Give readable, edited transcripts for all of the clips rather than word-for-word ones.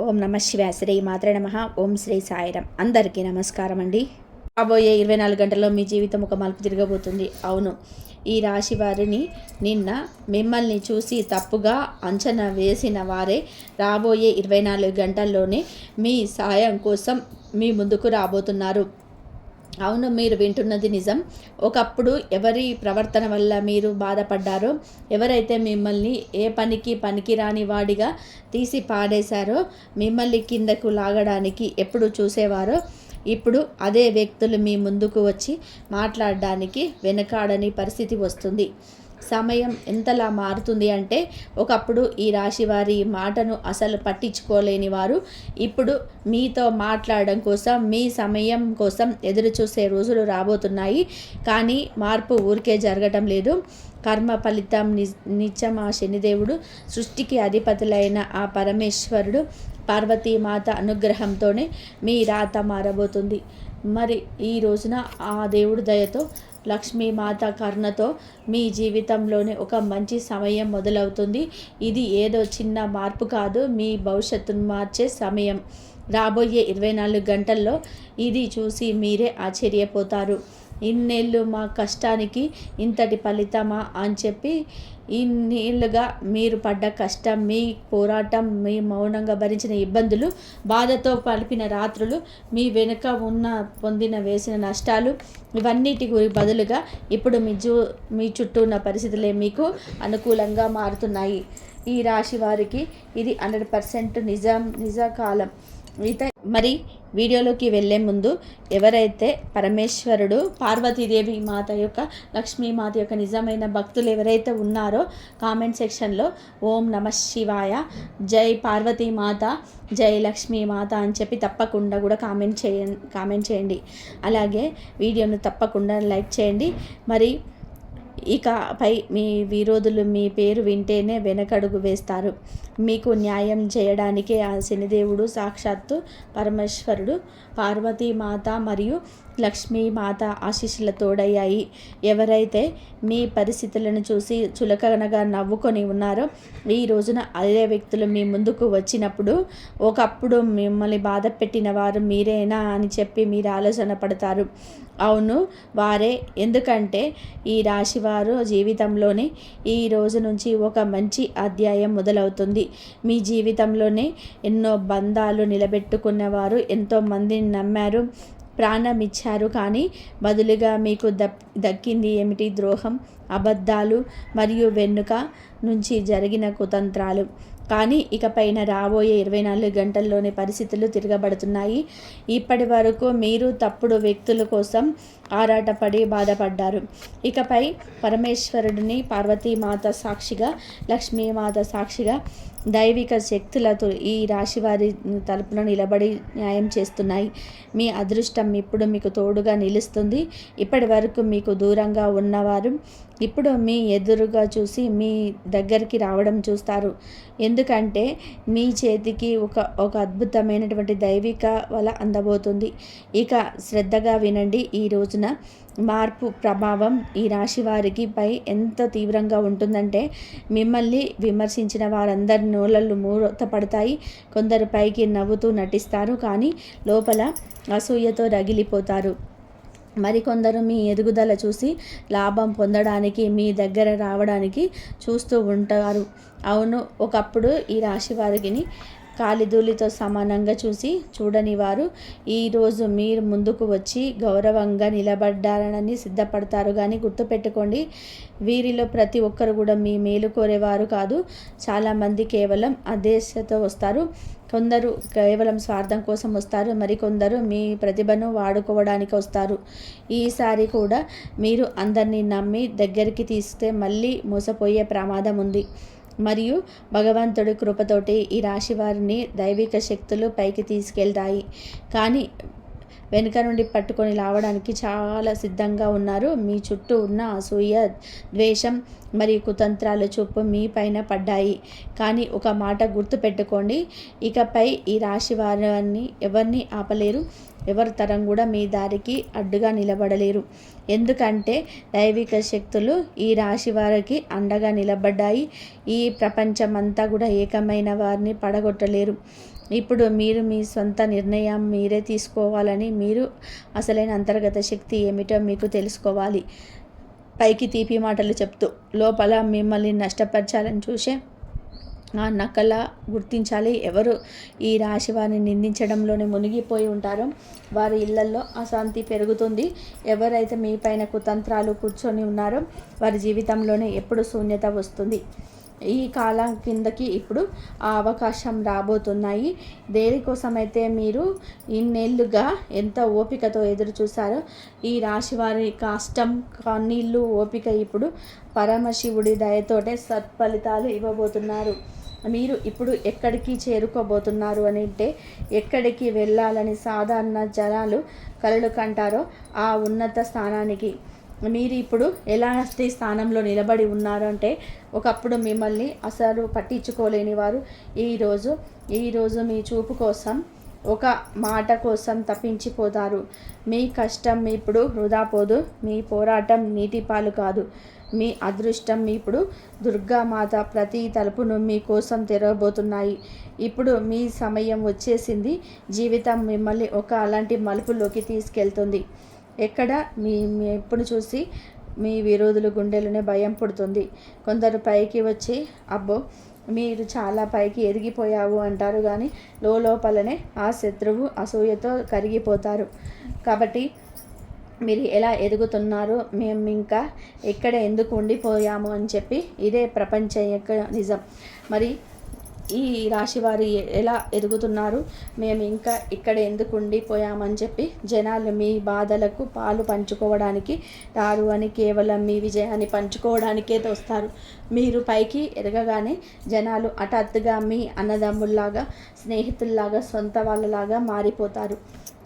ఓం నమ శివాయ. శ్రీ మాత్రే నమః. ఓం శ్రీ సాయిరాం. అందరికీ నమస్కారం అండి. రాబోయే 24 గంటల్లో మీ జీవితం ఒక మలుపు తిరగబోతుంది. అవును, ఈ రాశి వారిని నిన్న మిమ్మల్ని చూసి తప్పుగా అంచనా వేసిన వారే రాబోయే 24 గంటల్లోనే మీ సాయం కోసం మీ ముందుకు రాబోతున్నారు. అవును, మీరు వింటున్నది నిజం. ఒకప్పుడు ఎవరి ప్రవర్తన వల్ల మీరు బాధపడ్డారో, ఎవరైతే మిమ్మల్ని ఏ పనికి రాని వాడిగా తీసి పాడేశారో, మిమ్మల్ని కిందకు లాగడానికి ఎప్పుడు చూసేవారో, ఇప్పుడు అదే వ్యక్తులు మీ ముందుకు వచ్చి మాట్లాడడానికి వెనకాడని పరిస్థితి వస్తుంది. సమయం ఎంతలా మారుతుంది అంటే, ఒకప్పుడు ఈ రాశి వారి మాటను అసలు పట్టించుకోలేని వారు ఇప్పుడు మీతో మాట్లాడడం కోసం, మీ సమయం కోసం ఎదురు చూసే రోజులు రాబోతున్నాయి. కానీ మార్పు ఊరికే జరగటం లేదు. కర్మ ఫలితం నిత్యం ఆ శనిదేవుడు, సృష్టికి అధిపతులైన ఆ పరమేశ్వరుడు, పార్వతీమాత అనుగ్రహంతోనే మీ రాత మారబోతుంది. మరి ఈ రోజున ఆ దేవుడి దయతో, లక్ష్మీమాత కరుణతో మీ జీవితంలోనే ఒక మంచి సమయం మొదలవుతుంది. ఇది ఏదో చిన్న మార్పు కాదు, మీ భవిష్యత్తును మార్చే సమయం. రాబోయే 24 గంటల్లో ఇది చూసి మీరే ఆశ్చర్యపోతారు. ఇన్నేళ్ళు మా కష్టానికి ఇంతటి ఫలితమా అని చెప్పి, ఇన్నేళ్ళుగా మీరు పడ్డ కష్టం, మీ పోరాటం, మీ మౌనంగా భరించిన ఇబ్బందులు, బాధతో కలిపిన రాత్రులు, మీ వెనుక పొందిన వేసిన నష్టాలు, ఇవన్నిటి బదులుగా ఇప్పుడు మీ చుట్టూ ఉన్న పరిస్థితులే మీకు అనుకూలంగా మారుతున్నాయి. ఈ రాశి వారికి ఇది 100% నిజ కాలం. మరి వీడియోలోకి వెళ్ళే ముందు, ఎవరైతే పరమేశ్వరుడు, పార్వతీదేవి మాత యొక్క, లక్ష్మీమాత యొక్క నిజమైన భక్తులు ఎవరైతే ఉన్నారో, కామెంట్ సెక్షన్లో ఓం నమ శివాయ, జై పార్వతీమాత, జై లక్ష్మీమాత అని చెప్పి తప్పకుండా కూడా కామెంట్ చేయండి. అలాగే వీడియోను తప్పకుండా లైక్ చేయండి. మరి ఇకపై మీ విరోధులు మీ పేరు వింటేనే వెనకడుగు వేస్తారు. మీకు న్యాయం చేయడానికే ఆ శనిదేవుడు, సాక్షాత్తు పరమేశ్వరుడు, పార్వతీమాత మరియు లక్ష్మీమాత ఆశీస్సుల తోడయ్యాయి. ఎవరైతే మీ పరిస్థితులను చూసి చులకనగా నవ్వుకొని ఉన్నారో, ఈ రోజున అదే వ్యక్తులు మీ ముందుకు వచ్చినప్పుడు, ఒకప్పుడు మిమ్మల్ని బాధ పెట్టిన వారు మీరేనా అని చెప్పి మీరు ఆలోచన పడతారు. అవును, వారే. ఎందుకంటే ఈ రాశివారు జీవితంలోనే ఈ రోజు నుంచి ఒక మంచి అధ్యాయం మొదలవుతుంది. మీ జీవితంలోనే ఎన్నో బంధాలు నిలబెట్టుకున్నవారు, ఎంతోమందిని నమ్మారు, ప్రాణం ఇచ్చారు. కానీ బదులుగా మీకు దక్కింది ఏమిటి? ద్రోహం, అబద్ధాలు మరియు వెనుక నుంచి జరిగిన కుతంత్రాలు. కానీ ఇకపైన రాబోయే 24 గంటల్లోనే పరిస్థితులు తిరగబడుతున్నాయి. ఇప్పటి వరకు మీరు తప్పుడు వ్యక్తుల కోసం ఆరాటపడి బాధపడ్డారు. ఇకపై పరమేశ్వరుడిని, పార్వతీమాత సాక్షిగా, లక్ష్మీమాత సాక్షిగా దైవిక శక్తులతో ఈ రాశివారి తరపున నిలబడి న్యాయం చేస్తున్నాయి. మీ అదృష్టం ఇప్పుడు మీకు తోడుగా నిలుస్తుంది. ఇప్పటి వరకు మీకు దూరంగా ఉన్నవారు ఇప్పుడు మీ ఎదురుగా చూసి మీ దగ్గరికి రావడం చూస్తారు. ఎందుకంటే మీ చేతికి ఒక అద్భుతమైనటువంటి దైవిక వల అందబోతుంది. ఇక శ్రద్ధగా వినండి. ఈ రోజున మార్పు ప్రభావం ఈ రాశి వారికి పై ఎంత తీవ్రంగా ఉంటుందంటే, మిమ్మల్ని విమర్శించిన వారందరి నోళ్ళలు మూతపడతాయి. కొందరు పైకి నవ్వుతూ నటిస్తారు, కానీ లోపల అసూయతో రగిలిపోతారు. మరికొందరు మీ ఎదుగుదల చూసి లాభం పొందడానికి మీ దగ్గర రావడానికి చూస్తూ ఉంటారు. అవును, ఒకప్పుడు ఈ రాశి వారిని కాలిధూళితో సమానంగా చూడని వారు ఈరోజు మీరు ముందుకు వచ్చి గౌరవంగా నిలబడ్డారని సిద్ధపడతారు. కానీ గుర్తుపెట్టుకోండి, వీరిలో ప్రతి ఒక్కరు కూడా మీ మేలు కోరేవారు కాదు. చాలామంది కేవలం అదేశతో వస్తారు. కొందరు కేవలం స్వార్థం కోసం వస్తారు. మరికొందరు మీ ప్రతిభను వాడుకోవడానికి వస్తారు. ఈసారి కూడా మీరు అందరినీ నమ్మి దగ్గరికి తీస్తే మళ్ళీ మోసపోయే ప్రమాదం ఉంది. మరియు భగవంతుడి కృపతోటి ఈ రాశి వారిని దైవిక శక్తులు పైకి తీసుకెళ్తాయి. కానీ వెనుక నుండి పట్టుకొని లావడానికి చాలా సిద్ధంగా ఉన్నారు. మీ చుట్టూ ఉన్న అసూయ, ద్వేషం మరియు కుతంత్రాల చూపు మీ పైన పడ్డాయి. కానీ ఒక మాట గుర్తుపెట్టుకోండి, ఇకపై ఈ రాశి వారిని ఎవరిని ఆపలేరు. ఎవరి తరం కూడా మీ దారికి అడ్డుగా నిలబడలేరు. ఎందుకంటే దైవిక శక్తులు ఈ రాశి వారికి అండగా నిలబడ్డాయి. ఈ ప్రపంచమంతా కూడా ఏకమైన వారిని పడగొట్టలేరు. ఇప్పుడు మీరు మీ సొంత నిర్ణయం మీరే తీసుకోవాలని, మీరు అసలైన అంతర్గత శక్తి ఏమిటో మీకు తెలుసుకోవాలి. పైకి తీపి మాటలు చెప్తూ లోపల మిమ్మల్ని నష్టపరచాలని చూసే ఆ నకల గుర్తించాలి. ఎవరు ఈ రాశి వారిని నిందించడంలోనే మునిగిపోయి ఉంటారో వారి ఇళ్లల్లో అశాంతి పెరుగుతుంది. ఎవరైతే మీ పైన కుతంత్రాలు కూర్చొని ఉన్నారో వారి జీవితంలోనే ఎప్పుడు శూన్యత వస్తుంది. ఈ కాలం కిందకి ఇప్పుడు ఆ అవకాశం రాబోతున్నాయి. దేనికోసమైతే మీరు ఇన్నేళ్లుగా ఎంత ఓపికతో ఎదురు చూశారో ఈ రాశి వారి కష్టం, కన్నీళ్ళు, ఓపిక ఇప్పుడు పరమశివుడి దయతోటే సత్ఫలితాలు ఇవ్వబోతున్నారు. మీరు ఇప్పుడు ఎక్కడికి చేరుకోబోతున్నారు అని అంటే, ఎక్కడికి వెళ్ళాలని సాధారణ జనాలు కలలు కంటారో ఆ ఉన్నత స్థానానికి మీరు ఇప్పుడు ఎలాంటి స్థానంలో నిలబడి ఉన్నారు అంటే, ఒకప్పుడు మిమ్మల్ని అసలు పట్టించుకోలేని వారు ఈరోజు మీ చూపు కోసం, ఒక మాట కోసం తప్పించిపోతారు. మీ కష్టం ఇప్పుడు వృధా పోదు. మీ పోరాటం నీటి పాలు కాదు. మీ అదృష్టం ఇప్పుడు దుర్గామాత ప్రతి తలుపును మీ కోసం తెరవబోతున్నాయి. ఇప్పుడు మీ సమయం వచ్చేసింది. జీవితం మిమ్మల్ని ఒక అలాంటి మలుపులోకి తీసుకెళ్తుంది. ఎక్కడ మీ ఎప్పుడు చూసి మీ విరోధుల గుండెలోనే భయం పుడుతుంది. కొందరు పైకి వచ్చి అబ్బో మీరు చాలా పైకి ఎదిగిపోయావు అంటారు, కానీ లోపలనే ఆ శత్రువు అసూయతో కరిగిపోతారు. కాబట్టి మీరు ఎలా ఎదుగుతున్నారు, మేము ఇంకా ఎక్కడ ఎందుకు ఉండిపోయాము అని చెప్పి ఇదే ప్రపంచం యొక్క నిజం. మరి ఈ రాశివారు ఎలా ఎదుగుతున్నారు, మేము ఇంకా ఇక్కడ ఎందుకు ఉండిపోయామని చెప్పి జనాలు మీ బాధలకు పాలు పంచుకోవడానికి రారు అని, కేవలం మీ విజయాన్ని పంచుకోవడానికే తోస్తారు. మీరు పైకి ఎదగగానే జనాలు హఠాత్తుగా మీ అన్నదమ్ముల్లాగా, స్నేహితుల్లాగా, సొంత వాళ్ళలాగా మారిపోతారు.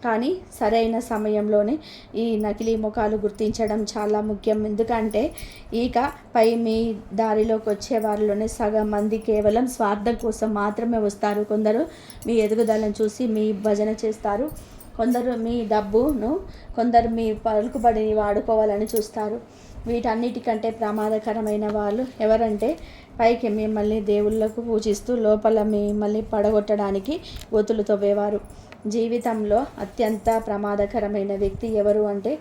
కానీ సరైన సమయంలోనే ఈ నకిలీ ముఖాలు గుర్తించడం చాలా ముఖ్యం. ఎందుకంటే ఇక పై మీ దారిలోకి వచ్చే వారిలోనే సగం మంది కేవలం స్వార్థం కోసం మాత్రమే వస్తారు. కొందరు మీ ఎదుగుదలను చూసి మీ భజన చేస్తారు. కొందరు మీ డబ్బును, కొందరు మీ పలుకుబడిని వాడుకోవాలని చూస్తారు. వీటన్నిటికంటే ప్రమాదకరమైన వాళ్ళు ఎవరంటే, పైకి మిమ్మల్ని దేవుళ్ళకు పూజిస్తూ లోపల మిమ్మల్ని పడగొట్టడానికి గోతులు తవ్వేవారు. జీవితంలో అత్యంత ప్రమాదకరమైన వ్యక్తి ఎవరు అంటే,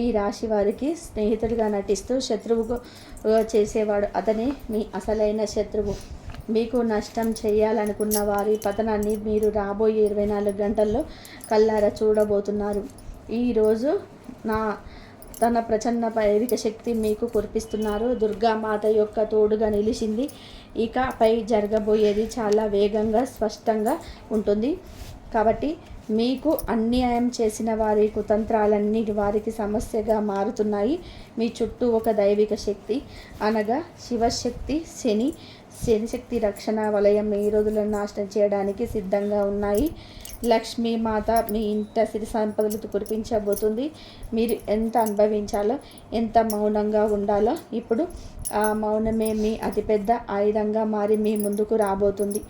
ఈ రాశి వారికి స్నేహితుడిగా నటిస్తూ శత్రువుగా చేసేవాడు. అతనే మీ అసలైన శత్రువు. మీకు నష్టం చేయాలనుకున్న వారి పతనాన్ని మీరు రాబోయే 24 గంటల్లో కళ్ళారా చూడబోతున్నారు. ఈరోజు తన ప్రచన్న దైవిక శక్తి మీకు కురిపిస్తున్నారు. దుర్గామాత యొక్క తోడుగా నిలిచింది. ఇకపై జరగబోయేది చాలా వేగంగా, స్పష్టంగా ఉంటుంది. కాబట్టి మీకు అన్యాయం చేసిన వారి కుతంత్రాలన్నీ వారికి సమస్యగా మారుతున్నాయి. మీ చుట్టూ ఒక దైవిక శక్తి అనగా శివశక్తి, శనిశక్తి రక్షణ వలయం ఈ రోజులను నాశనం చేయడానికి సిద్ధంగా ఉన్నాయి. లక్ష్మీమాత మీ ఇంట సిరి సంపదలు కురిపించబోతుంది. మీరు ఎంత అనుభవించాలో, ఎంత మౌనంగా ఉండాలో ఇప్పుడు ఆ మౌనమే మీ అతిపెద్ద ఆయుధంగా మారి మీ ముందుకు రాబోతుంది.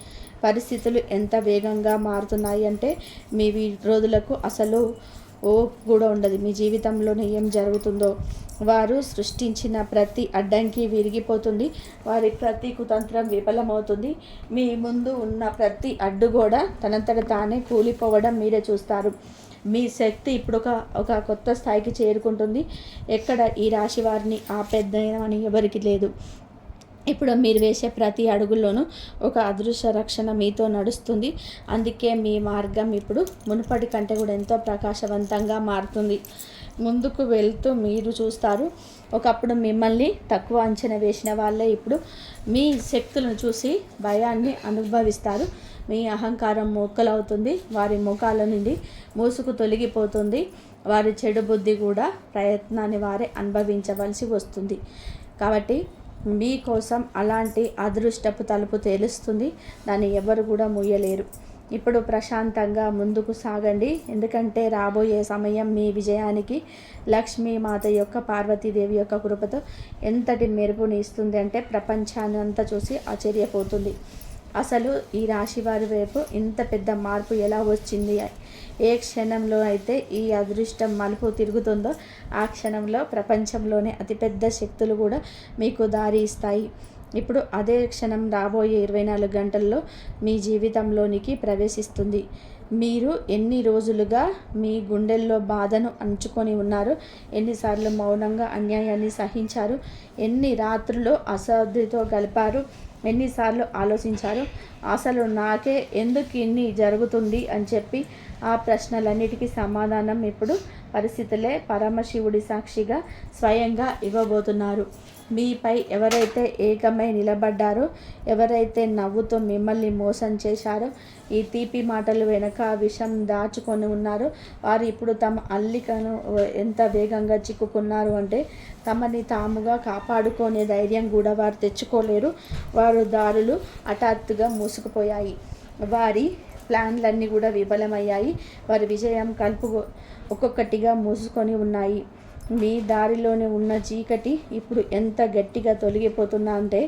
పరిస్థితులు ఎంత వేగంగా మారుతున్నాయి అంటే, మీ విరోధులకు అసలు కూడా ఉండదు. మీ జీవితంలోనే ఏం జరుగుతుందో వారు సృష్టించిన ప్రతి అడ్డంకి విరిగిపోతుంది. వారి ప్రతి కుతంత్రం విఫలమవుతుంది. మీ ముందు ఉన్న ప్రతి అడ్డు కూడా తనంతట తానే కూలిపోవడం మీరే చూస్తారు. మీ శక్తి ఇప్పుడు ఒక కొత్త స్థాయికి చేరుకుంటుంది. ఎక్కడ ఈ రాశి వారిని ఆపేద్దామని ఎవరికి లేదు. ఇప్పుడు మీరు వేసే ప్రతి అడుగుల్లోనూ ఒక అదృశ్య రక్షణ మీతో నడుస్తుంది. అందుకే మీ మార్గం ఇప్పుడు మునుపటి కంటే కూడా ఎంతో ప్రకాశవంతంగా మారుతుంది. ముందుకు వెళ్తూ మీరు చూస్తారు, ఒకప్పుడు మిమ్మల్ని తక్కువ అంచనా వేసిన వాళ్ళే ఇప్పుడు మీ శక్తులను చూసి భయాన్ని అనుభవిస్తారు. మీ అహంకారం మొక్కలవుతుంది. వారి ముఖాల నుండి మూసుకు తొలగిపోతుంది. వారి చెడు బుద్ధి కూడా ప్రయత్నాన్ని వారే అనుభవించవలసి వస్తుంది. కాబట్టి మీకోసం అలాంటి అదృష్టపు తలుపు తెలుస్తుంది. దాన్ని ఎవరు కూడా మూయలేరు. ఇప్పుడు ప్రశాంతంగా ముందుకు సాగండి. ఎందుకంటే రాబోయే సమయం మీ విజయానికి లక్ష్మీమాత యొక్క, పార్వతీదేవి యొక్క కృపతో ఎంతటి మెరుపుని ఇస్తుంది అంటే ప్రపంచాన్ని అంతా చూసి ఆశ్చర్యపోతుంది. అసలు ఈ రాశి వారి వైపు ఇంత పెద్ద మార్పు ఎలా వచ్చింది? ఏ క్షణంలో అయితే ఈ అదృష్టం మలుపు తిరుగుతుందో ఆ క్షణంలో ప్రపంచంలోనే అతిపెద్ద శక్తులు కూడా మీకు దారి ఇస్తాయి. ఇప్పుడు అదే క్షణం రాబోయే 24 గంటల్లో మీ జీవితంలోనికి ప్రవేశిస్తుంది. మీరు ఎన్ని రోజులుగా మీ గుండెల్లో బాధను అంచుకొని ఉన్నారు, ఎన్నిసార్లు మౌనంగా అన్యాయాన్ని సహించారు, ఎన్ని రాత్రులు అశాంతితో గడిపారు, ఎన్నిసార్లు ఆలోచించారు, అసలు నాకే ఎందుకు ఇన్ని జరుగుతుంది అని చెప్పి ఆ ప్రశ్నలన్నిటికీ సమాధానం ఇప్పుడు పరిస్థితులే పరమశివుడి సాక్షిగా స్వయంగా ఇవ్వబోతున్నారు. మీపై ఎవరైతే ఏకమై నిలబడ్డారో, ఎవరైతే నవ్వుతో మిమ్మల్ని మోసం చేశారో, ఈ తీపి మాటలు వెనక విషం దాచుకొని ఉన్నారో, వారు ఇప్పుడు తమ అల్లికను ఎంత వేగంగా చిక్కుకున్నారు అంటే తమని తాముగా కాపాడుకునే ధైర్యం కూడా వారు తెచ్చుకోలేరు. వారు దారులు హఠాత్తుగా మూసుకుపోయాయి. వారి ప్లాన్లన్నీ కూడా విఫలమయ్యాయి. వారి విజయం ఒక్కొక్కటిగా మూసుకొని ఉన్నాయి. మీ దారిలోనే ఉన్న చీకటి ఇప్పుడు ఎంత గట్టిగా తొలగిపోతున్నా అంటే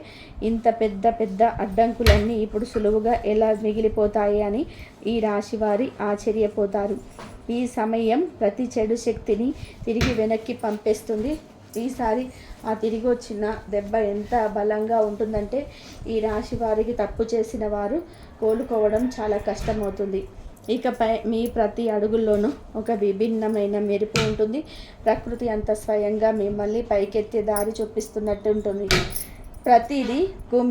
ఇంత పెద్ద పెద్ద అడ్డంకులన్నీ ఇప్పుడు సులువుగా ఎలా మిగిలిపోతాయి అని ఈ రాశి వారి ఆశ్చర్యపోతారు. ఈ సమయం ప్రతి చెడు శక్తిని తిరిగి వెనక్కి పంపేస్తుంది. ఈసారి ఆ తిరిగి వచ్చిన దెబ్బ ఎంత బలంగా ఉంటుందంటే ఈ రాశి వారికి తప్పు చేసిన వారు కోలుకోవడం చాలా కష్టమవుతుంది. ఇకపై మీ ప్రతి అడుగుల్లోనూ ఒక విభిన్నమైన మెరుపు ఉంటుంది. ప్రకృతి అంత స్వయంగా మిమ్మల్ని పైకెత్తే దారి చూపిస్తున్నట్టు ఉంటుంది. ప్రతిదీ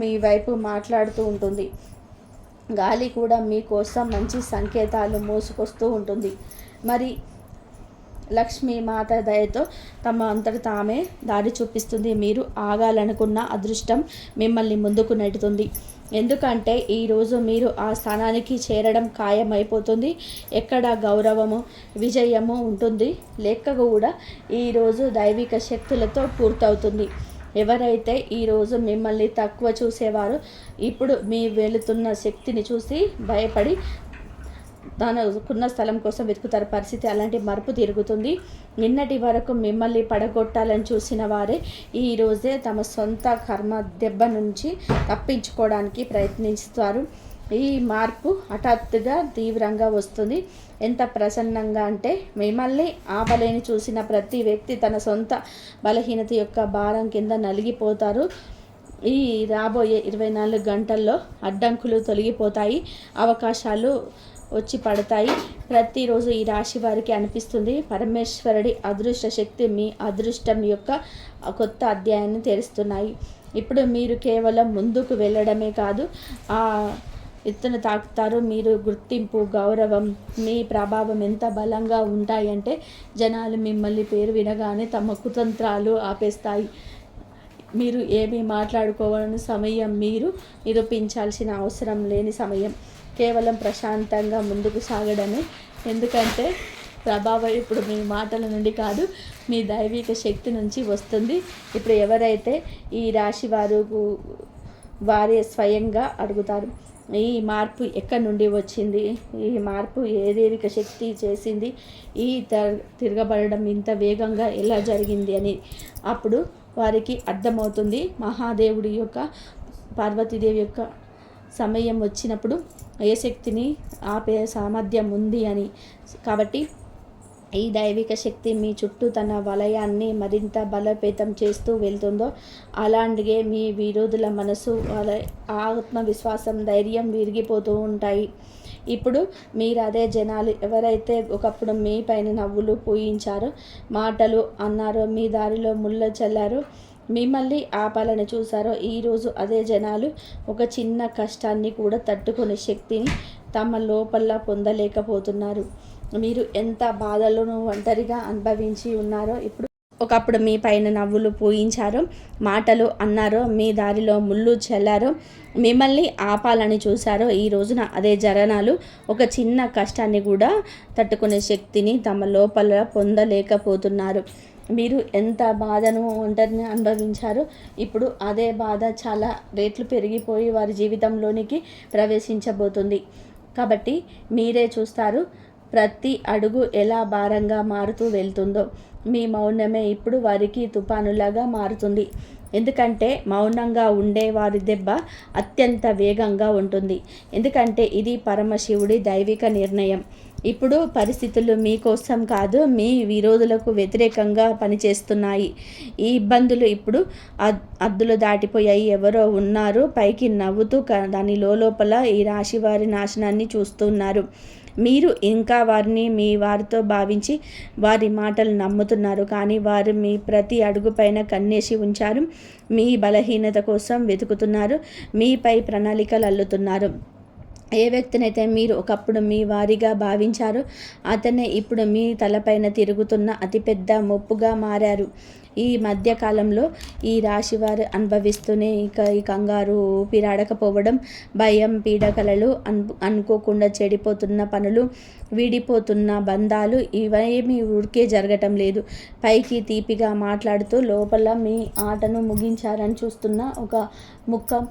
మీ వైపు మాట్లాడుతూ ఉంటుంది. గాలి కూడా మీకోసం మంచి సంకేతాలు మోసుకొస్తూ ఉంటుంది. మరి లక్ష్మీ మాత దయతో తమ అంతట తామే దారి చూపిస్తుంది. మీరు ఆగాలనుకున్న అదృష్టం మిమ్మల్ని ముందుకు నెట్టుతుంది. ఎందుకంటే ఈరోజు మీరు ఆ స్థానానికి చేరడం ఖాయమైపోతుంది. ఎక్కడ గౌరవము, విజయము ఉంటుంది లేక కూడా ఈరోజు దైవిక శక్తులతో పూర్తవుతుంది. ఎవరైతే ఈరోజు మిమ్మల్ని తక్కువ చూసేవారో ఇప్పుడు మీ వెళుతున్న శక్తిని చూసి భయపడి తనకున్న స్థలం కోసం వెతుకుతారు. పరిస్థితి అలాంటి మరుపు తిరుగుతుంది. నిన్నటి వరకు మిమ్మల్ని పడగొట్టాలని చూసిన వారే ఈరోజే తమ సొంత కర్మ దెబ్బ నుంచి తప్పించుకోవడానికి ప్రయత్నిస్తారు. ఈ మార్పు హఠాత్తుగా తీవ్రంగా వస్తుంది. ఎంత ప్రసన్నంగా అంటే మిమ్మల్ని ఆపలేని చూసిన ప్రతి వ్యక్తి తన సొంత బలహీనత యొక్క భారం కింద నలిగిపోతారు. ఈ రాబోయే 24 గంటల్లో అడ్డంకులు తొలగిపోతాయి. అవకాశాలు వచ్చి పడతాయి. ప్రతిరోజు ఈ రాశి వారికి అనిపిస్తుంది పరమేశ్వరుడి అదృష్ట శక్తి మీ అదృష్టం యొక్క కొత్త అధ్యాయాన్ని తెరుస్తున్నాయి. ఇప్పుడు మీరు కేవలం ముందుకు వెళ్ళడమే కాదు, ఆ ఎత్తున తాకుతారు. మీరు గుర్తింపు, గౌరవం, మీ ప్రభావం ఎంత బలంగా ఉంటాయంటే జనాలు మిమ్మల్ని పేరు వినగానే తమ కుతంత్రాలు ఆపేస్తాయి. మీరు ఏమీ మాట్లాడుకోవాలని సమయం, మీరు నిరూపించాల్సిన అవసరం లేని సమయం. కేవలం ప్రశాంతంగా ముందుకు సాగడమే. ఎందుకంటే ప్రభావం ఇప్పుడు మీ మాటల నుండి కాదు, మీ దైవిక శక్తి నుంచి వస్తుంది. ఇప్పుడు ఎవరైతే ఈ రాశి వారే స్వయంగా అడుగుతారు, ఈ మార్పు ఎక్కడి నుండి వచ్చింది, ఈ మార్పు ఏ దైవిక శక్తి చేసింది, ఈ తిరగబడడం ఇంత వేగంగా ఎలా జరిగింది అని అప్పుడు వారికి అర్థమవుతుంది. మహాదేవుడి యొక్క, పార్వతీదేవి యొక్క సమయం వచ్చినప్పుడు ఏ శక్తిని ఆపే సామర్థ్యం ఉంది అని. కాబట్టి ఈ దైవిక శక్తి మీ చుట్టూ తన వలయాన్ని మరింత బలోపేతం చేస్తూ వెళ్తుందో అలాంటిగే మీ విరోధుల మనసు, ఆత్మవిశ్వాసం, ధైర్యం విరిగిపోతూ ఉంటాయి. ఇప్పుడు మీరు అదే జనాలు ఎవరైతే ఒకప్పుడు మీ పైన నవ్వులు పూయించారో, మాటలు అన్నారో, మీ దారిలో ముళ్ళ చల్లారో, మిమ్మల్ని ఆపాలని చూసారో, ఈరోజు అదే జనాలు ఒక చిన్న కష్టాన్ని కూడా తట్టుకునే శక్తిని తమ లోపల పొందలేకపోతున్నారు. మీరు ఎంత బాధలను ఒంటరిగా అనుభవించి ఉన్నారో, ఇప్పుడు ఒకప్పుడు మీ పైన నవ్వులు పూయించారో, మాటలు అన్నారో, మీ దారిలో ముళ్ళు చల్లారో, మిమ్మల్ని ఆపాలని చూశారో, ఈ రోజున అదే జనాలు ఒక చిన్న కష్టాన్ని కూడా తట్టుకునే శక్తిని తమ లోపల పొందలేకపోతున్నారు. మీరు ఎంత బాధను ఒంటరిని అనుభవించారో, ఇప్పుడు అదే బాధ చాలా రేట్లు పెరిగిపోయి వారి జీవితంలోనికి ప్రవేశించబోతుంది. కాబట్టి మీరే చూస్తారు ప్రతి అడుగు ఎలా భారంగా మారుతూ వెళ్తుందో. మీ మౌనమే ఇప్పుడు వారికి తుఫానులాగా మారుతుంది. ఎందుకంటే మౌనంగా ఉండే వారి దెబ్బ అత్యంత వేగంగా ఉంటుంది. ఎందుకంటే ఇది పరమశివుడి దైవిక నిర్ణయం. ఇప్పుడు పరిస్థితులు మీకోసం కాదు, మీ విరోధులకు వ్యతిరేకంగా పనిచేస్తున్నాయి. ఈ ఇబ్బందులు ఇప్పుడు అద్దులు దాటిపోయాయి. ఎవరో ఉన్నారు పైకి నవ్వుతూ, దాని లోపల ఈ రాశి వారి నాశనాన్ని చూస్తున్నారు. మీరు ఇంకా వారిని మీ వారితో భావించి వారి మాటలు నమ్ముతున్నారు. కానీ వారు మీ ప్రతి అడుగుపైన కన్నేసి ఉంచారు. మీ బలహీనత కోసం వెతుకుతున్నారు. మీపై ప్రణాళికలు అల్లుతున్నారు. ఏ వ్యక్తినైతే మీరు ఒకప్పుడు మీ వారిగా భావించారో అతనే ఇప్పుడు మీ తలపైన తిరుగుతున్న అతిపెద్ద ముప్పుగా మారారు. ఈ మధ్యకాలంలో ఈ రాశివారు అనుభవిస్తూనే ఈ కంగారు, ఊపిరాడకపోవడం, భయం, పీడకలలు, అనుకోకుండా చెడిపోతున్న పనులు, విడిపోతున్న బంధాలు ఇవేమీ ఊరికే జరగటం లేదు. పైకి తీపిగా మాట్లాడుతూ లోపల మీ ఆటను ముగించారని చూస్తున్న ఒక ముఖం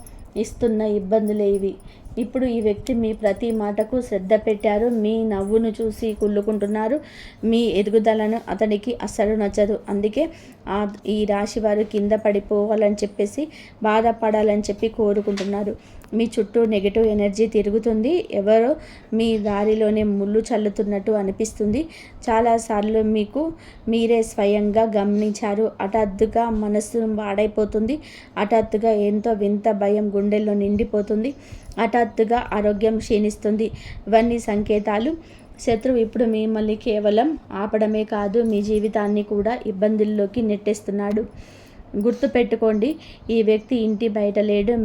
ఇస్తున్న ఇబ్బందులే ఇవి. ఇప్పుడు ఈ వ్యక్తి మీ ప్రతి మాటకు శ్రద్ధ పెట్టారు. మీ నవ్వును చూసి కుళ్ళుకుంటున్నారు. మీ ఎదుగుదలను అతనికి అస్సలు నచ్చదు. అందుకే ఈ రాశి వారు కింద పడిపోవాలని చెప్పేసి, బాధపడాలని చెప్పి కోరుకుంటున్నారు. మీ చుట్టూ నెగిటివ్ ఎనర్జీ తిరుగుతుంది. ఎవరో మీ దారిలోనే ముళ్ళు చల్లుతున్నట్టు అనిపిస్తుంది. చాలాసార్లు మీకు మీరే స్వయంగా గమనించారు. హఠాత్తుగా మనసు పాడైపోతుంది. హఠాత్తుగా ఎంతో వింత భయం గుండెల్లో నిండిపోతుంది. హఠాత్తుగా ఆరోగ్యం క్షీణిస్తుంది. ఇవన్నీ సంకేతాలు. శత్రువు ఇప్పుడు మిమ్మల్ని కేవలం ఆపడమే కాదు, మీ జీవితాన్ని కూడా ఇబ్బందుల్లోకి నెట్టేస్తున్నాడు. గుర్తుపెట్టుకోండి, ఈ వ్యక్తి ఇంటి బయట లేడు,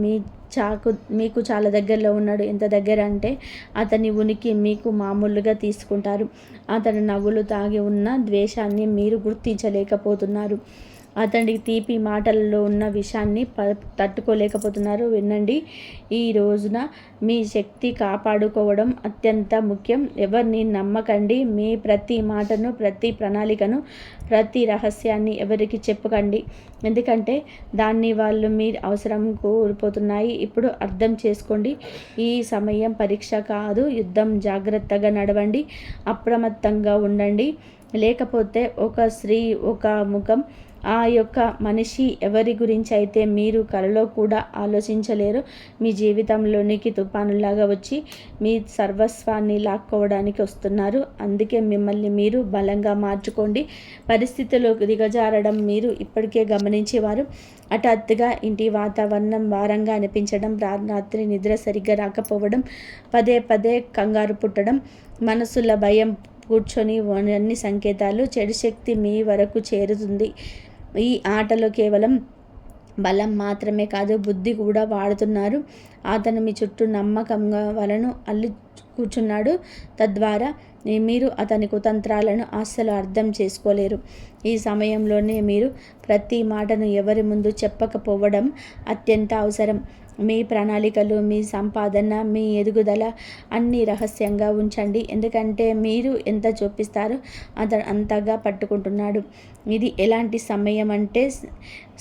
మీకు చాలా దగ్గరలో ఉన్నాడు. ఎంత దగ్గర అంటే అతని ఉనికి మీకు మామూలుగా తీసుకుంటారు. అతని నవ్వులు తాగి ఉన్న ద్వేషాన్ని మీరు గుర్తించలేకపోతున్నారు. అతడి తీపి మాటలలో ఉన్న విషయాన్ని తట్టుకోలేకపోతున్నారు. వినండి, ఈ రోజున మీ శక్తి కాపాడుకోవడం అత్యంత ముఖ్యం. ఎవరిని నమ్మకండి. మీ ప్రతి మాటను, ప్రతి ప్రణాళికను, ప్రతి రహస్యాన్ని ఎవరికి చెప్పకండి. ఎందుకంటే దాన్ని వాళ్ళు మీ అవసరం కోల్పోతున్నాయి. ఇప్పుడు అర్థం చేసుకోండి, ఈ సమయం పరీక్ష కాదు, యుద్ధం. జాగ్రత్తగా నడవండి, అప్రమత్తంగా ఉండండి. లేకపోతే ఒక స్త్రీ, ఒక ముఖం, ఆ యొక్క మనిషి ఎవరి గురించి అయితే మీరు కలలో కూడా ఆలోచించలేరు, మీ జీవితంలోనికి తుఫానులాగా వచ్చి మీ సర్వస్వాన్ని లాక్కోవడానికి వస్తున్నారు. అందుకే మిమ్మల్ని మీరు బలంగా మార్చుకోండి. పరిస్థితుల్లోకి దిగజారడం మీరు ఇప్పటికే గమనించేవారు. హఠాత్తుగా ఇంటి వాతావరణం భారంగా అనిపించడం, రాత్రి నిద్ర సరిగ్గా రాకపోవడం, పదే పదే కంగారు పుట్టడం, మనసుల భయం కూర్చొని అన్ని సంకేతాలు. చెడు శక్తి మీ వరకు చేరుతుంది. ఈ ఆటలో కేవలం బలం మాత్రమే కాదు, బుద్ధి కూడా వాడుతున్నారు. అతను మీ చుట్టూ నమ్మకంగా వలను అల్లి కూర్చున్నాడు. తద్వారా మీరు అతని కుతంత్రాలను అస్సలు అర్థం చేసుకోలేరు. ఈ సమయంలోనే మీరు ప్రతి మాటను ఎవరి ముందు చెప్పకపోవడం అత్యంత అవసరం. మీ ప్రణాళికలు, మీ సంపాదన, మీ ఎదుగుదల అన్నీ రహస్యంగా ఉంచండి. ఎందుకంటే మీరు ఎంత చూపిస్తారో అతను అంతగా పట్టుకుంటున్నాడు. ఇది ఎలాంటి సమయం అంటే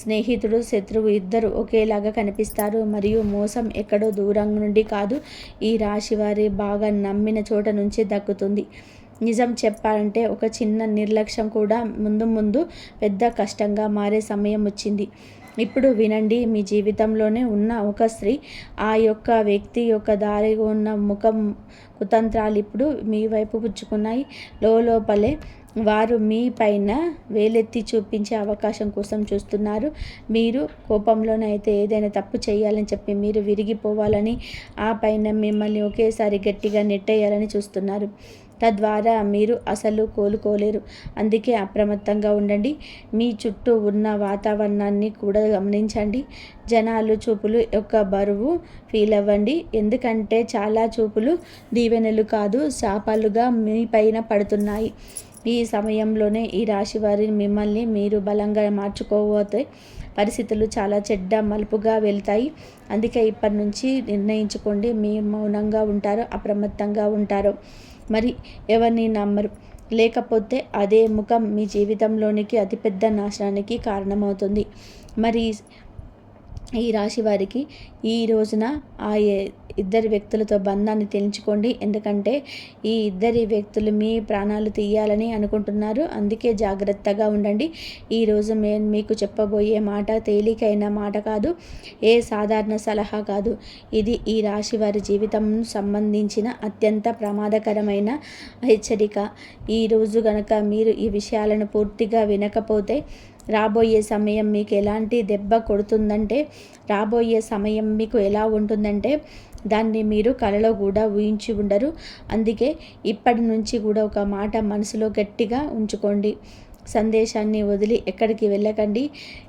స్నేహితుడు, శత్రువు ఇద్దరు ఒకేలాగా కనిపిస్తారు. మరియు మోసం ఎక్కడో దూరం నుండి కాదు, ఈ రాశి వారి బాగా నమ్మిన చోట నుంచి దక్కుతుంది. నిజం చెప్పాలంటే ఒక చిన్న నిర్లక్ష్యం కూడా ముందు పెద్ద కష్టంగా మారే సమయం వచ్చింది. ఇప్పుడు వినండి, మీ జీవితంలోనే ఉన్న ఒక స్త్రీ, ఆ యొక్క వ్యక్తి యొక్క దారి ఉన్న ముఖం, కుతంత్రాలు ఇప్పుడు మీ వైపు పుచ్చుకున్నాయి. లోపలే వారు మీ పైన వేలెత్తి చూపించే అవకాశం కోసం చూస్తున్నారు. మీరు కోపంలోనైతే ఏదైనా తప్పు చేయాలని చెప్పి మీరు విరిగిపోవాలని, ఆ పైన మిమ్మల్ని ఒకేసారి గట్టిగా నెట్టేయాలని చూస్తున్నారు. తద్వారా మీరు అసలు కోలుకోలేరు. అందుకే అప్రమత్తంగా ఉండండి. మీ చుట్టూ ఉన్న వాతావరణాన్ని కూడా గమనించండి. జనాలు చూపులు యొక్క బరువు ఫీల్ అవ్వండి. ఎందుకంటే చాలా చూపులు దీవెనలు కాదు, శాపాలుగా మీ పైన పడుతున్నాయి. ఈ సమయంలోనే ఈ రాశి వారిని మిమ్మల్ని మీరు బలంగా మార్చుకోబోతే పరిస్థితులు చాలా చెడ్డ మలుపుగా వెళ్తాయి. అందుకే ఇప్పటి నుంచి నిర్ణయించుకోండి, మీరు మౌనంగా ఉంటారో, అప్రమత్తంగా ఉంటారో. మరి ఎవరిని నమ్మరు. లేకపోతే అదే ముఖం మీ జీవితంలోనికి అతిపెద్ద నాశనానికి కారణమవుతుంది. మరి ఈ రాశి వారికి ఈ రోజున ఆ ఇద్దరి వ్యక్తులతో బంధాన్ని తెంచుకోండి. ఎందుకంటే ఈ ఇద్దరి వ్యక్తులు మీ ప్రాణాలు తీయాలని అనుకుంటున్నారు. అందుకే జాగ్రత్తగా ఉండండి. ఈరోజు నేను మీకు చెప్పబోయే మాట తేలికైన మాట కాదు, ఏ సాధారణ సలహా కాదు. ఇది ఈ రాశి వారి జీవితం సంబంధించిన అత్యంత ప్రమాదకరమైన హెచ్చరిక. ఈరోజు గనక మీరు ఈ విషయాలను పూర్తిగా వినకపోతే రాబోయే సమయం మీకు ఎలాంటి దెబ్బ కొడుతుందంటే, రాబోయే సమయం మీకు ఎలా ఉంటుందంటే దాన్ని మీరు కలలో కూడా ఊహించి ఉండరు. అందుకే ఇప్పటి నుంచి కూడా ఒక మాట మనసులో గట్టిగా ఉంచుకోండి. సందేశాన్ని వదిలి ఎక్కడికి వెళ్ళకండి.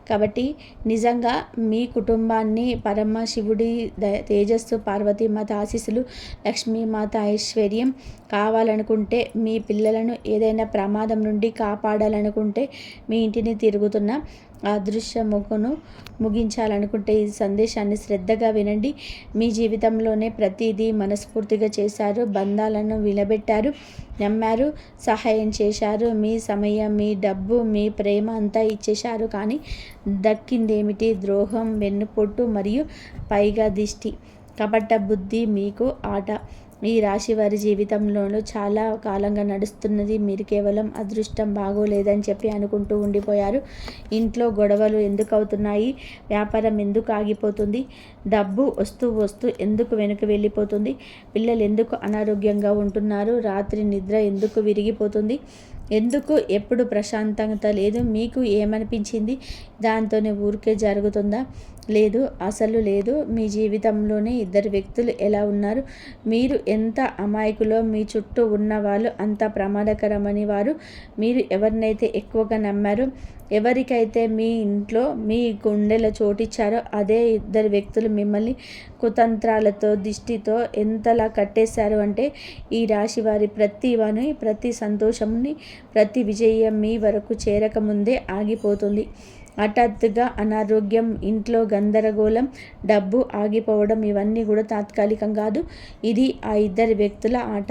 కాబట్టి నిజంగా మీ కుటుంబాన్ని పరమశివుడి తేజస్సు, పార్వతీమాత ఆశీస్సులు, లక్ష్మీమాత ఐశ్వర్యం కావాలనుకుంటే, మీ పిల్లలను ఏదైనా ప్రమాదం నుండి కాపాడాలనుకుంటే, మీ ఇంటిని తిరుగుతున్న అదృశ్య ముఖను ముగించాలనుకుంటే ఈ సందేశాన్ని శ్రద్ధగా వినండి. మీ జీవితంలోనే ప్రతిదీ మనస్ఫూర్తిగా చేశారు, బంధాలను విలబెట్టారు, నమ్మారు, సహాయం చేశారు, మీ సమయం, మీ డబ్బు, మీ ప్రేమ అంతా ఇచ్చేశారు. కానీ దక్కిందేమిటి? ద్రోహం, వెన్నుపోటు మరియు పైగా దిష్టి. కపట బుద్ధి మీకు ఆట. ఈ రాశి వారి జీవితంలోనూ చాలా కాలంగా నడుస్తున్నది. మీరు కేవలం అదృష్టం బాగోలేదని చెప్పి అనుకుంటూ ఉండిపోయారు. ఇంట్లో గొడవలు ఎందుకు అవుతున్నాయి? వ్యాపారం ఎందుకు ఆగిపోతుంది? డబ్బు వస్తూ ఎందుకు వెనుక వెళ్ళిపోతుంది? పిల్లలు ఎందుకు అనారోగ్యంగా ఉంటున్నారు? రాత్రి నిద్ర ఎందుకు విరిగిపోతుంది? ఎందుకు ఎప్పుడు ప్రశాంతత లేదు? మీకు ఏమనిపించింది? దాంతోనే ఊరికే జరుగుతుందా? లేదు, అసలు లేదు. మీ జీవితంలోనే ఇద్దరు వ్యక్తులు ఎలా ఉన్నారు? మీరు ఎంత అమాయకులో మీ చుట్టూ ఉన్న వాళ్ళు అంత ప్రమాదకరమని వారు. మీరు ఎవరినైతే ఎక్కువగా నమ్మారో, ఎవరికైతే మీ ఇంట్లో మీ గుండెలో చోటిచ్చారో అదే ఇద్దరు వ్యక్తులు మిమ్మల్ని కుతంత్రాలతో, దిష్టితో ఎంతలా కట్టేశారు అంటే ఈ రాశి వారి ప్రతి సంతోషంని, ప్రతి విజయం మీ వరకు చేరకముందే ఆగిపోతుంది. హఠాత్తుగా అనారోగ్యం, ఇంట్లో గందరగోళం, డబ్బు ఆగిపోవడం ఇవన్నీ కూడా తాత్కాలికం కాదు. ఇది ఆ ఇద్దరి వ్యక్తుల ఆట.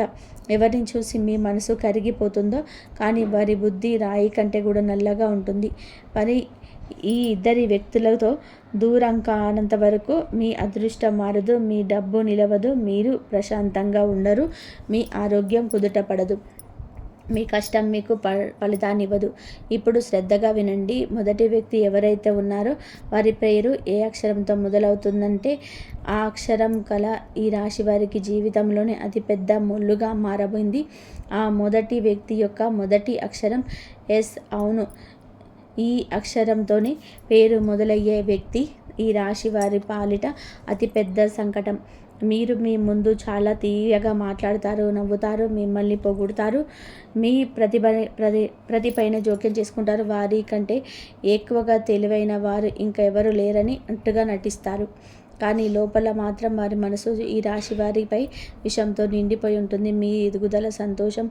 ఎవరిని చూసి మీ మనసు కరిగిపోతుందో కానీ వారి బుద్ధి రాయి కంటే కూడా నల్లగా ఉంటుంది. మరి ఈ ఇద్దరి వ్యక్తులతో దూరం కానంత వరకు మీ అదృష్టం మారదు, మీ డబ్బు నిలవదు, మీరు ప్రశాంతంగా ఉండరు, మీ ఆరోగ్యం కుదుట పడదు, మీ కష్టం మీకు ఫలితాన్ని ఇవ్వదు. ఇప్పుడు శ్రద్ధగా వినండి. మొదటి వ్యక్తి ఎవరైతే ఉన్నారో వారి పేరు ఏ అక్షరంతో మొదలవుతుందంటే ఆ అక్షరం కల ఈ రాశి వారికి జీవితంలోనే అతిపెద్ద ముళ్ళుగా మారబోయింది. ఆ మొదటి వ్యక్తి యొక్క మొదటి అక్షరం ఎస్. అవును, ఈ అక్షరంతోనే పేరు మొదలయ్యే వ్యక్తి ఈ రాశి వారి పాలిట అతిపెద్ద సంకటం. మీరు మీ ముందు చాలా తీయగా మాట్లాడతారు, నవ్వుతారు, మిమ్మల్ని పొగుడుతారు, మీ ప్రతిపైన జోక్యం చేసుకుంటారు. వారి కంటే ఎక్కువగా తెలివైన వారు ఇంకెవరు లేరని అట్టుగా నటిస్తారు. కానీ లోపల మాత్రం వారి మనసు ఈ రాశి వారిపై విషంతో నిండిపోయి ఉంటుంది. మీ ఎదుగుదల, సంతోషం,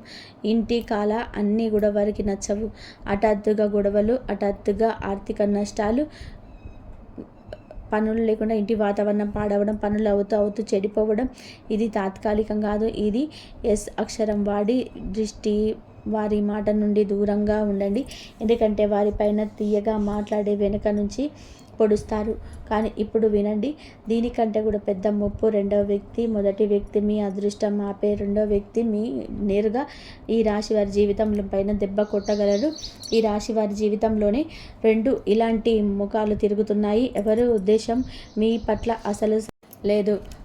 ఇంటి కాల అన్నీ కూడా వారికి నచ్చవు. హఠాత్తుగా గొడవలు, హఠాత్తుగా ఆర్థిక నష్టాలు, పనులు లేకుండా ఇంటి వాతావరణం పాడవడం, పనులు అవుతూ చెడిపోవడం ఇది తాత్కాలికం కాదు. ఇది ఎస్ అక్షరం వాడి దృష్టి. వారి మాట నుండి దూరంగా ఉండండి. ఎందుకంటే వారిపైన తీయగా మాట్లాడే వెనుక నుంచి పొడుస్తారు. కానీ ఇప్పుడు వినండి, దీనికంటే కూడా పెద్ద ముప్పు రెండవ వ్యక్తి. మొదటి వ్యక్తి మీ అదృష్టం ఆపే, రెండవ వ్యక్తి మీ నేరుగా ఈ రాశి వారి జీవితం పైన దెబ్బ కొట్టగలరు. ఈ రాశి వారి జీవితంలోనే రెండు ఇలాంటి ముఖాలు తిరుగుతున్నాయి. ఎవరి ఉద్దేశం మీ పట్ల అసలు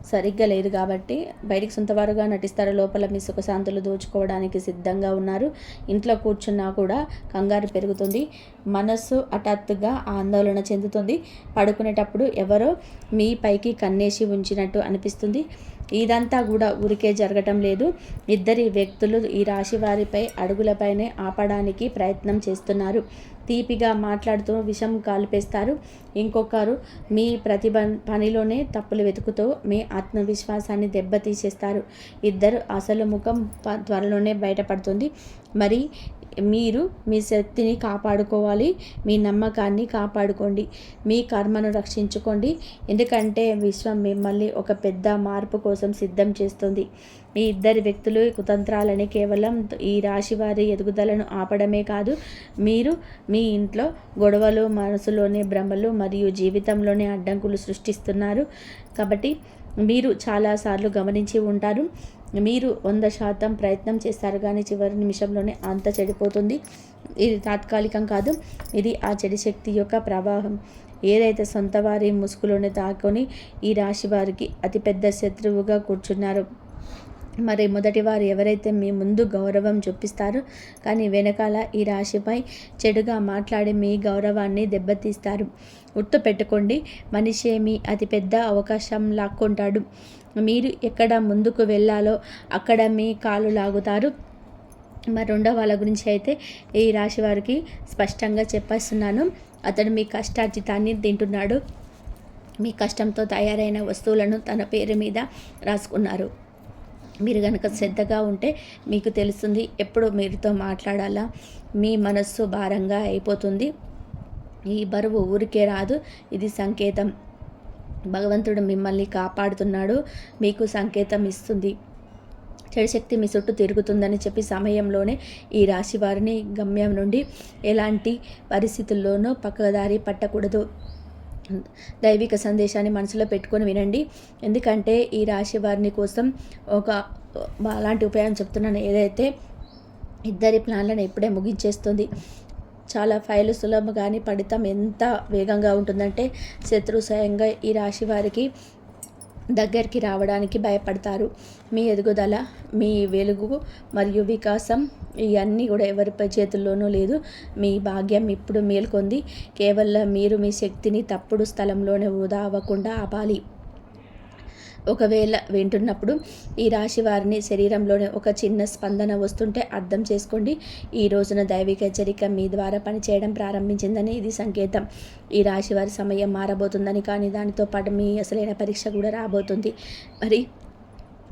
సరిగ్గా లేదు కాబట్టి బయటికి సొంతవారుగా నటిస్తారు. లోపల మీ సుఖశాంతులు దోచుకోవడానికి సిద్ధంగా ఉన్నారు. ఇంట్లో కూర్చున్నా కూడా కంగారు పెరుగుతుంది. మనస్సు హఠాత్తుగా ఆందోళన చెందుతుంది. పడుకునేటప్పుడు ఎవరో మీ పైకి కన్నేసి ఉంచినట్టు అనిపిస్తుంది. ఇదంతా కూడా ఊరికే జరగటం లేదు. ఇద్దరి వ్యక్తులు ఈ రాశి వారిపై అడుగులపైనే ఆపడానికి ప్రయత్నం చేస్తున్నారు. తీపిగా మాట్లాడుతూ విషం కాల్పేస్తారు. ఇంకొకరు మీ పనిలోనే తప్పులు వెతుకుతూ మీ ఆత్మవిశ్వాసాన్ని దెబ్బతీసేస్తారు. ఇద్దరు అసలు ముఖం త్వరలోనే బయటపడుతుంది. మరి మీరు మీ శక్తిని కాపాడుకోవాలి, మీ నమ్మకాన్ని కాపాడుకోండి, మీ కర్మను రక్షించుకోండి. ఎందుకంటే విశ్వం మిమ్మల్ని ఒక పెద్ద మార్పు కోసం సిద్ధం చేస్తుంది. మీ ఇద్దరి వ్యక్తులు కుతంత్రాలని కేవలం ఈ రాశి వారి ఎదుగుదలను ఆపడమే కాదు, మీరు మీ ఇంట్లో గొడవలు, మనసులోని భ్రమలు మరియు జీవితంలోని అడ్డంకులు సృష్టిస్తున్నారు. కాబట్టి మీరు చాలాసార్లు గమనించి ఉంటారు, మీరు 100% ప్రయత్నం చేస్తారు కానీ చివరి నిమిషంలోనే అంత చెడిపోతుంది. ఇది తాత్కాలికం కాదు, ఇది ఆ చెడు శక్తి యొక్క ప్రవాహం. ఏదైతే సొంత వారి ముసుగులోనే తాకొని ఈ రాశి వారికి అతిపెద్ద శత్రువుగా కూర్చున్నారు. మరి మొదటి వారు ఎవరైతే మీ ముందు గౌరవం చూపిస్తారో కానీ వెనకాల ఈ రాశిపై చెడుగా మాట్లాడి మీ గౌరవాన్ని దెబ్బతీస్తారు. గుర్తు పెట్టుకోండి, మనిషే మీ అతిపెద్ద అవకాశం లాక్కుంటాడు. మీరు ఎక్కడ ముందుకు వెళ్ళాలో అక్కడ మీ కాలు లాగుతారు. మరి రెండో వాళ్ళ గురించి అయితే ఈ రాశి వారికి స్పష్టంగా చెప్పేస్తున్నాను. అతడు మీ కష్టార్జితాన్ని తింటున్నాడు. మీ కష్టంతో తయారైన వస్తువులను తన పేరు మీద రాసుకున్నారు. మీరు కనుక శ్రద్ధగా ఉంటే మీకు తెలుస్తుంది ఎప్పుడు మీరుతో మాట్లాడాలా. మీ మనస్సు భారంగా అయిపోతుంది. ఈ బరువు ఊరికే రాదు, ఇది సంకేతం. భగవంతుడు మిమ్మల్ని కాపాడుతున్నాడు, మీకు సంకేతం ఇస్తుంది. చెడు శక్తి మీ చుట్టూ తిరుగుతుందని చెప్పి సమయంలోనే ఈ రాశి వారిని గమ్యం నుండి ఎలాంటి పరిస్థితుల్లోనూ పక్కదారి పట్టకూడదు. దైవిక సందేశాన్ని మనసులో పెట్టుకొని వినండి. ఎందుకంటే ఈ రాశి వారిని కోసం అలాంటి ఉపాయం చెప్తున్నాను, ఏదైతే ఇద్దరి ప్లాన్లను ఇప్పుడే ముగించేస్తుంది. చాలా ఫైలు సులభం కానీ ఫలితం ఎంత వేగంగా ఉంటుందంటే శత్రు స్వయంగా ఈ రాశి వారికి దగ్గరికి రావడానికి భయపడతారు. మీ ఎదుగుదల, మీ వెలుగు మరియు వికాసం ఇవన్నీ కూడా ఎవరి చేతుల్లోనూ లేదు. మీ భాగ్యం ఇప్పుడు మేల్కొంది. కేవలం మీరు మీ శక్తిని తప్పుడు స్థలంలోనే వృధా అవ్వకుండా ఆపాలి. ఒకవేళ వింటున్నప్పుడు ఈ రాశి వారిని శరీరంలోనే ఒక చిన్న స్పందన వస్తుంటే అర్థం చేసుకోండి, ఈ రోజున దైవిక హెచ్చరిక మీ ద్వారా పనిచేయడం ప్రారంభించిందని ఇది సంకేతం. ఈ రాశి వారి సమయం మారబోతుందని, కానీ దానితో పాటు మీ అసలైన పరీక్ష కూడా రాబోతుంది. మరి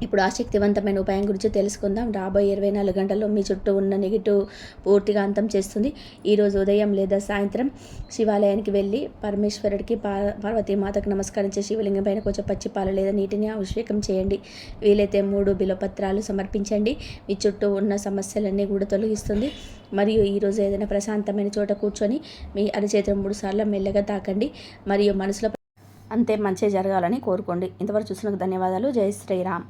ఇప్పుడు ఆసక్తివంతమైన ఉపాయం గురించి తెలుసుకుందాం. రాబోయే 24 గంటల్లో మీ చుట్టూ ఉన్న నెగిటివ్ పూర్తిగా అంతం చేస్తుంది. ఈరోజు ఉదయం లేదా సాయంత్రం శివాలయానికి వెళ్ళి పరమేశ్వరుడికి పార్వతీమాతకు నమస్కరించి శివలింగం పైన కొంచెం పచ్చి పాలు లేదా నీటిని అభిషేకం చేయండి. వీలైతే 3 బిల్వపత్రాలు సమర్పించండి. మీ చుట్టూ ఉన్న సమస్యలన్నీ కూడా తొలగిస్తుంది. మరియు ఈరోజు ఏదైనా ప్రశాంతమైన చోట కూర్చొని మీ అరచేతులు 3 సార్లు మెల్లగా తాకండి మరియు మనసులో అంతే మంచి జరగాలని కోరుకోండి. ఇంతవరకు చూసినందుకు ధన్యవాదాలు. జై శ్రీరామ్.